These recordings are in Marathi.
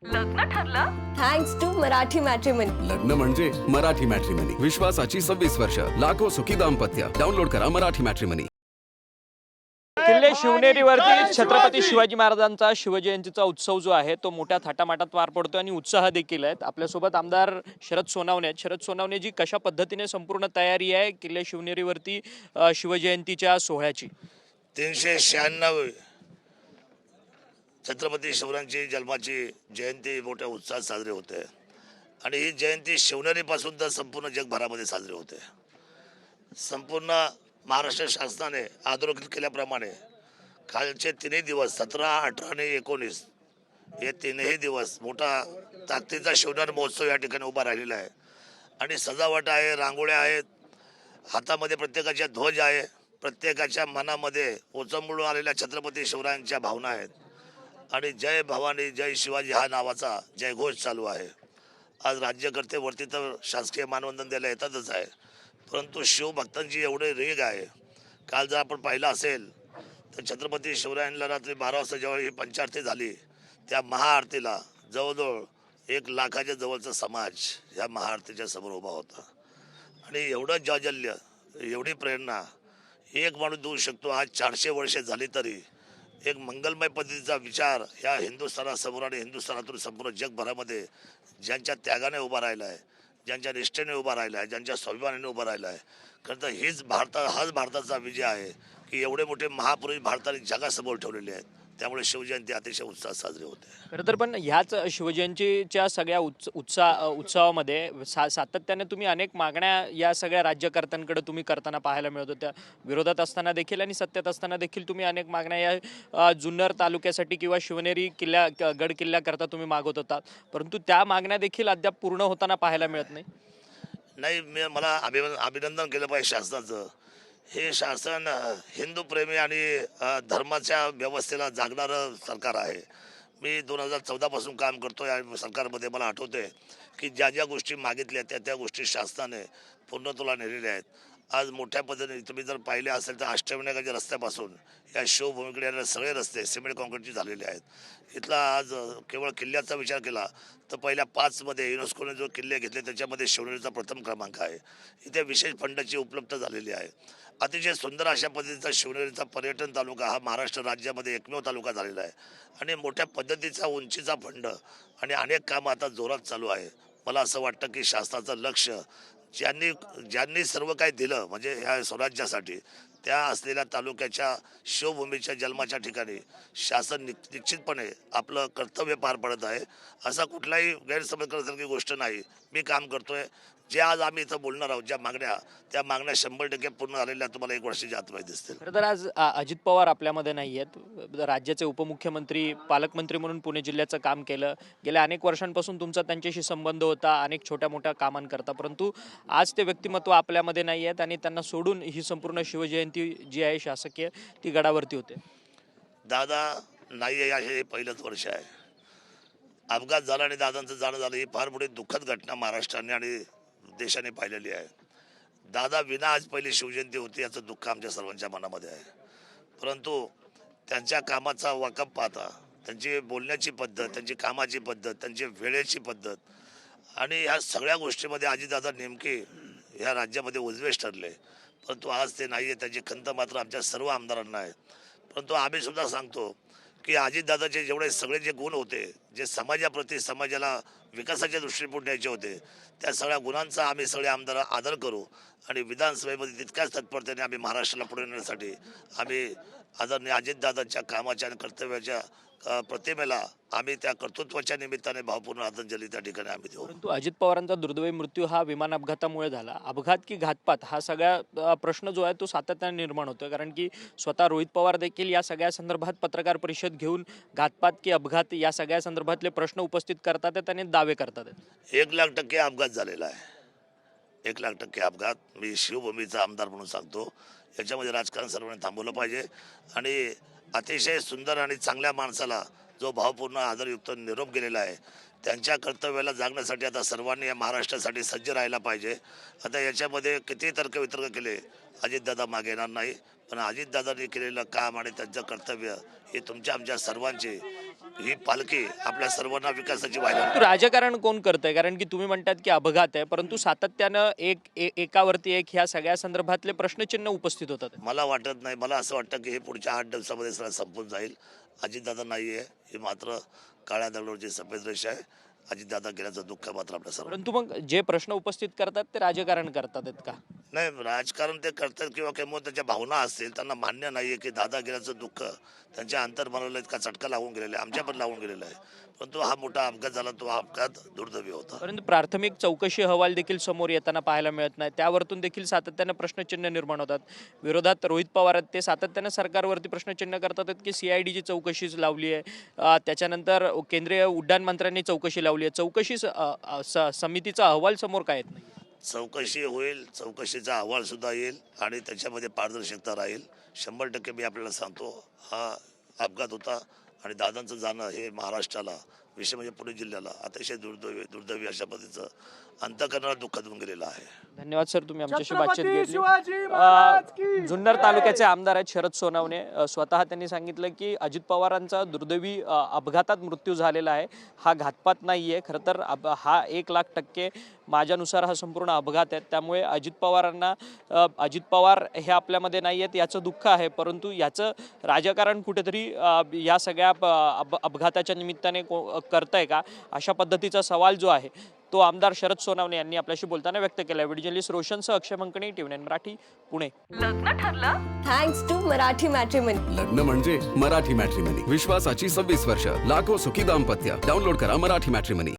लग्न ठरलं थँक्स टू मराठी मॅट्रिमनी. लग्न म्हणजे मराठी मॅट्रिमनी. विश्वासाची 26 वर्ष. लाखो सुखी दाम्पत्य. डाउनलोड करा मराठी मॅट्रिमनी. किल्ले शिवनेरीवरती छत्रपती शिवाजी महाराजांचा शिवजयंतीचा उत्सव जो आहे तो मोठ्या थाटामाटात पार पडतो आणि उत्साह देखील आहेत. आपल्यासोबत आमदार शरद सोनावणे आहेत. शरद सोनावणे जी कशा पद्धतीने संपूर्ण तयारी आहे किल्ले शिवनेरीवरती शिवजयंतीच्या सोहळ्याची? 396 छत्रपती शिवरायांची जन्माची जयंती मोठ्या उत्साहात साजरी होते आणि ही जयंती शिवनेरीपासून तर संपूर्ण जगभरामध्ये साजरी होते. संपूर्ण महाराष्ट्र शासनाने अधोरेखित केल्याप्रमाणे कालचे तिन्ही दिवस 17, 18 आणि 19 हे तीनही दिवस मोठा ताकदीचा शिवनेरी महोत्सव या ठिकाणी उभा राहिलेला आहे आणि सजावट आहे, रांगोळ्या आहेत, हातामध्ये प्रत्येकाच्या ध्वज आहे, प्रत्येकाच्या मनामध्ये ओचंबळून आलेल्या छत्रपती शिवरायांच्या भावना आहेत आणि जय भवानी जय शिवाजी हा नावाचा जयघोष चालू आहे. आज राज्यकर्ते वरती तर शासकीय मानवंदन द्यायला येतातच आहे, परंतु शिवभक्तांची एवढे रेग आहे. काल जर आपण पाहिलं असेल तर छत्रपती शिवरायांना रात्री 12 वाजता जेव्हा ही पंचारती झाली त्या महाआरतीला जवळजवळ 1 लाखाच्या जवळचा समाज ह्या महाआरतीच्या समोर उभा होता आणि एवढं जाज्वल्य, एवढी प्रेरणा एक माणूस देऊ शकतो. आज 400 वर्षे झाली तरी एक मंगलमय पद्धतीचा विचार ह्या हिंदुस्थानासमोर आणि हिंदुस्थानातून संपूर्ण जगभरामध्ये ज्यांच्या त्यागाने उभा राहिला आहे, ज्यांच्या निष्ठेने उभा राहिला आहे, ज्यांच्या स्वाभिमानाने उभा राहिला आहे, खरं तर हाच भारताचा विजय आहे की एवढे मोठे महापुरुष भारताने जगासमोर ठेवलेले आहेत. त्यामुळे शिवजयंती अतिशय उत्साहात साजरी होते. खरं तर पण ह्याच शिवजयंतीच्या सगळ्या उत्सवामध्ये सातत्याने तुम्ही अनेक मागण्या या सगळ्या राज्यकर्त्यांकडे तुम्ही करताना पाहायला मिळत होत्या. विरोधात असताना देखील आणि सत्तेत असताना देखील तुम्ही अनेक मागण्या या जुन्नर तालुक्यासाठी किंवा शिवनेरी गड किल्ल्याकरता तुम्ही मागवत होतात, परंतु त्या मागण्या देखील अद्याप पूर्ण होताना पाहायला मिळत नाही. मला अभिनंदन केलं पाहिजे शासनाचं. हे शासन हिंदूप्रेमी आणि धर्माच्या व्यवस्थेला जागणारं सरकार आहे. मी 2014 पासून काम करतो या सरकारमध्ये. मला आठवते की ज्या ज्या गोष्टी मागितल्या त्या गोष्टी शासनाने पूर्णत्वाला नेलेल्या आहेत. आज मोठ्या पद्धतीने तुम्ही जर पाहिले असेल तर अष्टविनायकाच्या रस्त्यापासून या शिवभूमीकडे येणारे सगळे रस्ते सिमेंट कॉन्क्रीटचे झालेले आहेत. इथला आज केवळ किल्ल्याचा विचार केला तर पहिल्या 5 मध्ये युनेस्कोने जो किल्ले घेतले त्याच्यामध्ये शिवनेरीचा प्रथम क्रमांक आहे. इथे विशेष फंडाची उपलब्धता झालेली आहे. अतिशय सुंदर अशा पद्धतीचा शिवनेरीचा पर्यटन तालुका हा महाराष्ट्र राज्यामध्ये एकमेव तालुका झालेला आहे आणि मोठ्या पद्धतीचा उंचीचा फंड आणि अनेक कामं आता जोरात चालू आहे. मला असं वाटतं की शासनाचं लक्ष ज्यांनी सर्व काही दिलं म्हणजे ह्या स्वराज्यासाठी त्या असलेल्या तालुक्याच्या शिवभूमीच्या जन्माच्या ठिकाणी शासन निश्चितपणे आपलं कर्तव्य पार पडत आहे. असा कुठलाही गैरसमज करण्यासारखी गोष्ट नाही. मी काम करतोय. जे आज आम्ही इथं बोलणार आहोत ज्या मागण्या त्या मागण्या 100% पूर्ण झालेल्या तुम्हाला 1 वर्षाच्या आतमध्ये दिसतील. खरं तर आज अजित पवार आपल्यामध्ये नाही आहेत. राज्याचे उपमुख्यमंत्री, पालकमंत्री म्हणून पुणे जिल्ह्याचं काम केलं. गेल्या अनेक वर्षांपासून तुमचा त्यांच्याशी संबंध होता अनेक छोट्या मोठ्या कामांकरता, परंतु आज ते व्यक्तिमत्व आपल्यामध्ये नाही आहेत आणि त्यांना सोडून ही संपूर्ण शिवजयंती जी आहे शासकीय ती गडावरती होते. दादा नाही आहे हे पहिलंच वर्ष आहे. अपघात झाला आणि दादांचं जाणं झालं ही फार मोठी दुःखद घटना महाराष्ट्राने आणि देशाने पाहिलेली आहे. दादा विना आज पहिली शिवजयंती होती याचं दुःख आमच्या सर्वांच्या मनामध्ये आहे. परंतु त्यांच्या कामाचा वाकब पाहता त्यांची बोलण्याची पद्धत, त्यांची कामाची पद्धत, त्यांची वेळेची पद्धत आणि ह्या सगळ्या गोष्टीमध्ये अजितदादा नेमके ह्या राज्यामध्ये उजवेश ठरले. परंतु आज ते नाही आहे. त्याची खंत मात्र आमच्या सर्व आमदारांना आहे. परंतु आम्ही सुद्धा सांगतो की अजितदादाचे जेवढे सगळे जे गुण होते, जे समाजाप्रती समाजाला विकासाच्या दृष्टीने न्यायचे होते, त्या सगळ्या गुणांचा आम्ही सगळे आमदार आदर करू आणि विधानसभेमध्ये तितक्याच तत्परतेने आम्ही महाराष्ट्राला पुढे नेण्यासाठी आम्ही आदरणीय अजितदादांच्या कामाच्या आणि कर्तव्याच्या प्रतिमेला आम्ही त्या कर्तृत्वाच्या निमित्ताने भावपूर्ण आदरांजली त्या ठिकाणी आम्ही देऊ. परंतु अजित पवारांचा दुर्दैवी मृत्यू हा विमान अपघातामुळे झाला. अपघात की घातपात हा सगळा प्रश्न जो आहे तो सातत्याने निर्माण होतो, कारण की स्वतः रोहित पवार देखील या सगळ्या संदर्भात पत्रकार परिषद घेऊन घातपात की अपघात या सगळ्या संदर्भातले प्रश्न उपस्थित करतात आणि दावे करतात. 1,00,000% अपघात झालेला आहे. 1,00,000% अपघात. मी शिवभूमीचा आमदार म्हणून सांगतो याच्यामध्ये राजकारण सर्वांनी थांबवलं पाहिजे आणि अतिशय सुंदर आणि चांगल्या माणसाला जो भावपूर्ण आदरयुक्त निरोप गेलेला आहे त्यांच्या कर्तव्याला जागण्यासाठी आता सर्वांनी या महाराष्ट्रासाठी सज्ज राहायला पाहिजे. आता याच्यामध्ये किती तर्कवितर्क केले अजितदादा मागे येणार नाही, पण अजितदादांनी केलेलं काम आणि त्यांचं कर्तव्य हे तुमच्या आमच्या सर्वांची ही पालखी आपल्या सर्वांना विकासाची व्हायला. तू राजकारण कोण करतंय? कारण की तुम्ही म्हणतात की अपघात आहे, परंतु सातत्यानं एकावरती एक ह्या सगळ्या संदर्भातले प्रश्नचिन्ह उपस्थित होतात. मला वाटत नाही, मला असं वाटतं की हे पुढच्या 8 दिवसामध्ये सगळं संपून जाईल. अजितदादा नाही आहे, ही मात्र काळ्या दगडावरची सफेद रेषा आहे. अजितदादा गेल्याचं दुःख मात्र आपल्या सर्व. परंतु मग जे प्रश्न उपस्थित करतात ते राजकारण करतात आहेत का? नाही, राजकारण ते करतात किंवा केव्हा त्यांच्या भावना असतील, त्यांना मान्य नाही आहे की दादा गेल्याचं दुःख त्यांच्या अंतर्मनाला इतका चटका लागून गेलेला आहे, आमच्या पण लागून गेलेला आहे. परंतु हा मोठा अपघात झाला, तो हा अपघात दुर्दैवी होता. परंतु प्राथमिक चौकशी अहवाल देखील समोर येताना पाहायला मिळत नाही. त्यावरतून देखील सातत्यानं प्रश्नचिन्ह निर्माण होतात. विरोधात रोहित पवार आहेत, ते सातत्यानं सरकारवरती प्रश्नचिन्ह करतात की CIDची चौकशीच लावली आहे. त्याच्यानंतर केंद्रीय उड्डाण मंत्र्यांनी चौकशी लावली आहे. चौकशी समितीचा अहवाल समोर काय येत नाही. चौकशी होईल, चौकशीचा अहवाल सुद्धा येईल आणि त्याच्यामध्ये पारदर्शकता राहील. 100% मी आपल्याला सांगतो, हा अपघात होता आणि दादांचं जाणं हे महाराष्ट्राला, विशेष म्हणजे पुणे जिल्ह्याला अतिशय दुर्दैवी अशा पद्धतीचं अंतःकरणाला दुःख देऊन गेलेलं आहे. धन्यवाद सर, तुम्ही आमच्याशी बातचीत घेतली. जुन्नर तालुक्याचे आमदार आहेत शरद सोनवणे. स्वतः त्यांनी सांगितलं की अजित पवारांचा दुर्दैवी अपघातात मृत्यू झालेला आहे. हा घातपात नाही आहे. खरं तर हा 1,00,000% माझ्यानुसार हा संपूर्ण अपघात आहे. त्यामुळे अजित पवार हे आपल्यामध्ये नाही आहेत याचं दुःख आहे. परंतु याचं राजकारण कुठेतरी या सगळ्या अपघाताच्या निमित्ताने करतंय का, अशा पद्धतीचा सवाल जो आहे तो आमदार शरद सोनवणे यांनी आपल्याशी बोलताना व्यक्त केला. व्हिडिओ जर्नलिस्ट रोशनसह अक्षय मंकणी, TVN मराठी, पुणे. लग्न ठरलं थँक्स टू मराठी मॅट्रिमनी. लग्न म्हणजे मराठी मॅट्रिमनी. विश्वासाची 26 वर्ष, लाखो सुखी दाम्पत्य. डाउनलोड करा मराठी मॅट्रिमनी.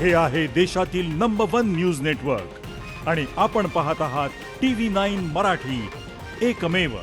हे आहे देशातील नंबर 1 न्यूज नेटवर्क आणि आपण पाहत आहात TV9 मराठी, एकमेव.